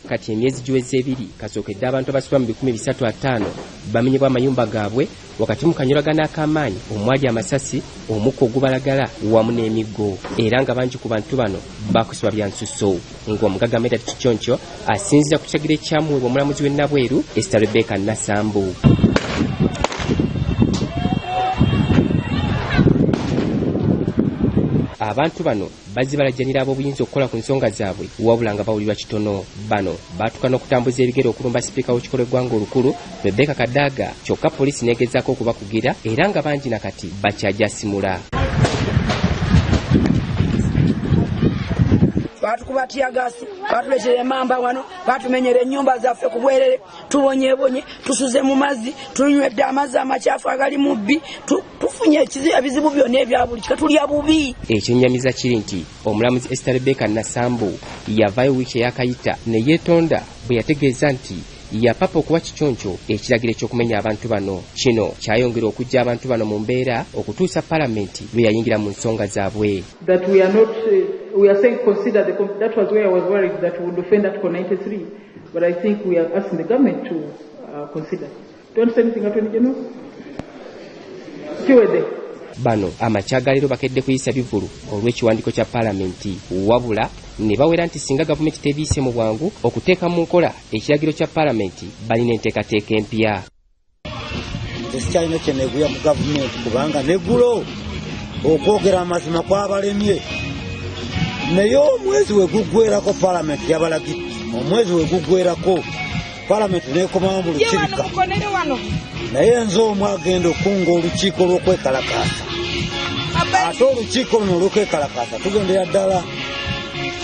Kati emyezi giweze ebiri kasookedde abantu abasula mu 350 bamenyebwa amayumba gaabwe wakati mu kanyolagana ak'amaanyi omwali amasasi omukka ogubalagala wamu n'emiggo era nga bangi ku bantu bano bakusibwa bya nsusso ng'omugagga Medard Kichoncho asinziira ku kiragiro ekyamuweebwa omulamuzi w'e Nabweru Esther Rebecca Nasambu. Abantu bano bazibalajjanira ab'obuyinza okukola ku nsonga zaabwe wabula nga bawulirwa kitono. Bano baatuuka n'okutambuza ebigere okulumba sipiika w'olukiiko lw'eggwanga olukulu Rebecca Kadaga kyokka poliisi n'egezaako okubakugira era nga bangi nakati bakyajasimula. Batukuba tiyagasi, batuleetere emamba wano, batumenyera ennyumba zaffe ku bwerere, tubonyebonye, tusuze mu mazzi, tunywedde amazzi amakyafu agali mu bbi, tufunye ebizibu byonna ebya buli kika tulya bubi. Ekyennyamiza kiri nti omulamuzi Esther Rebecca Nasambu yavaayo wiiki eyakayita ne yeetonda bwe yategeeza nti yapapa okuwa Kichoncho ekiragiro ky'okumenya abantu bano. Kino kyayongera okujja abantu bano mu mbeera okutuusa Palamenti lwe yayingira mu nsonga zaabwe. We are saying consider that was where I was worried that we would offend Article 93, but I think we are asking the government to consider. Don't say anything, Attorney General? Bano amakyagaliro bakedde kuyisa bivulu olw'ekiwandiiko kya Palamenti wabula ne bawera nti singa gavumenti tebiise mu bwangu okuteeka mu nkola ekiragiro kya Palamenti balina enteekateeka empya. Tekikyalina kyeneeguya mu gavumenti kubanga neggulo okwogera amazima kwabalemye naye omwezi we guggweerako Palamenti yabalagidde omwezi we guggweerako Palamenti neekomawo mu lukiika naye nze omwe agenda okunga olukiiko lw'okwekalakaasa ate olukiiko luno olw'okwekalakaasa tugendera ddala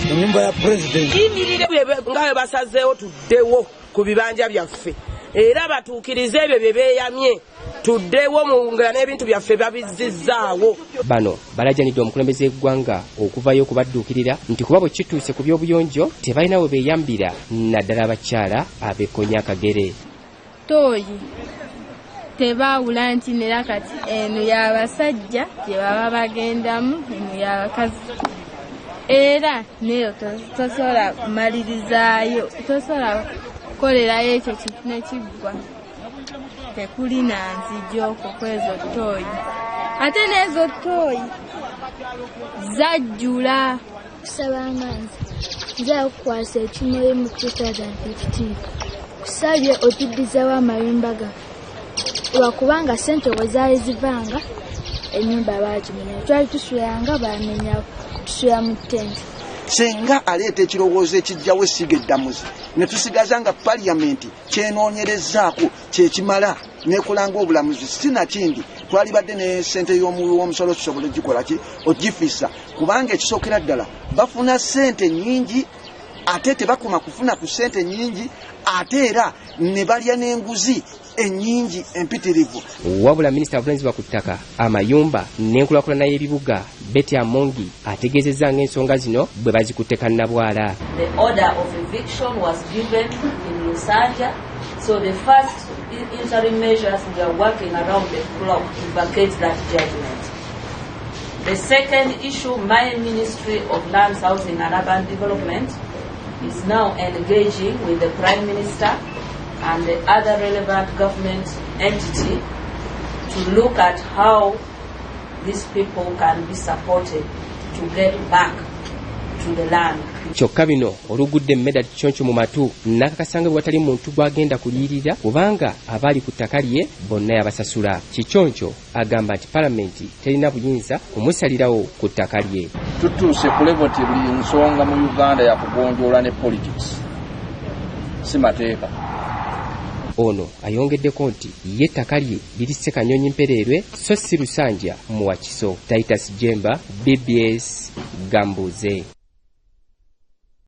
mu nnyumba ya pulezidenti nga bwe basazeewo tuddewo ku bibanja byaffe era batuukirize ebyo bye beeyamye tuddewo mu ngera n'ebintu byaffe babizzizaawo. Bano balajjanidde omukulembeze w'eggwanga okuvayo okubadduukirira nti kuba bwe kituuse ku by'obuyonjo tebalina we beeyambira naddala abakyala ab'ekkonya akagere. Tooyi tebaawula nti nera kati eno y'abasajja gye baba bagendamu eno y'abakazi era neyo tosobola kumalirizaayo tosobola kukolerayo ekyo kintu nekiggwa tekuli nanzija okwo kwezo ttooyi ate n'ezo ttooyi zajjula. Kusaba amanzi nze okukwasa ekimuli mu 2015 kusabye otuddizeewo amayumba ga lwakubanga ssente we zaali zivanga ennyumba baagimenya twali tusulanga bamenya tusula mu ttenti. Senga aleeta ekirowoozo ekijjawo essiga eddamuzi ne tusigaza nga Paliamenti kyenoonyerezaako kyekimala neekolanga obulamuzi sinakindi twalibadde ne ssente y'omusolo tusobole gikola ki ogifissa kubanga ekisookera ddala bafuna ssente nnyingi ate tebakoma kufuna ku ssente nnyingi ate era ne balya n'enguzi ennyingi empitirivu. Wabula minisita avunaanyizibwa ku ttaka amayumba n'enkulaakulana y'ebibuga Betty Amongi ategeezezza ng'ensonga zino bwe bazikutte kannabwala. The order of eviction was given in Lusanja, so the first interim measures we are working around the clock to vacate that judgment. The second issue, my Ministry of Lands, Housing and Urban Development is now engaging with the Prime Minister and the other relevant government entity to look at how these people can be supported to get back to the land. Kyokka bino olugudde Medard Kichoncho mu matu n'akakasanga bwe watali muntu gw'agenda kuliyirira kubanga abaali ku ttaka lye bonna yabasasula. Kichoncho agamba nti Palamenti terina buyinza kumusalirawo ku ttaka lye. Tutuuse ku level ti buli nsonga mu Uganda yakugonjoola ne politics si mateeka. Ono ayongeddeko nti ye ettaka lye lirise Kanyonyi Mpereerwe so si Lusanja mu Wakiso. Titus Jemba, BBS Gambuze.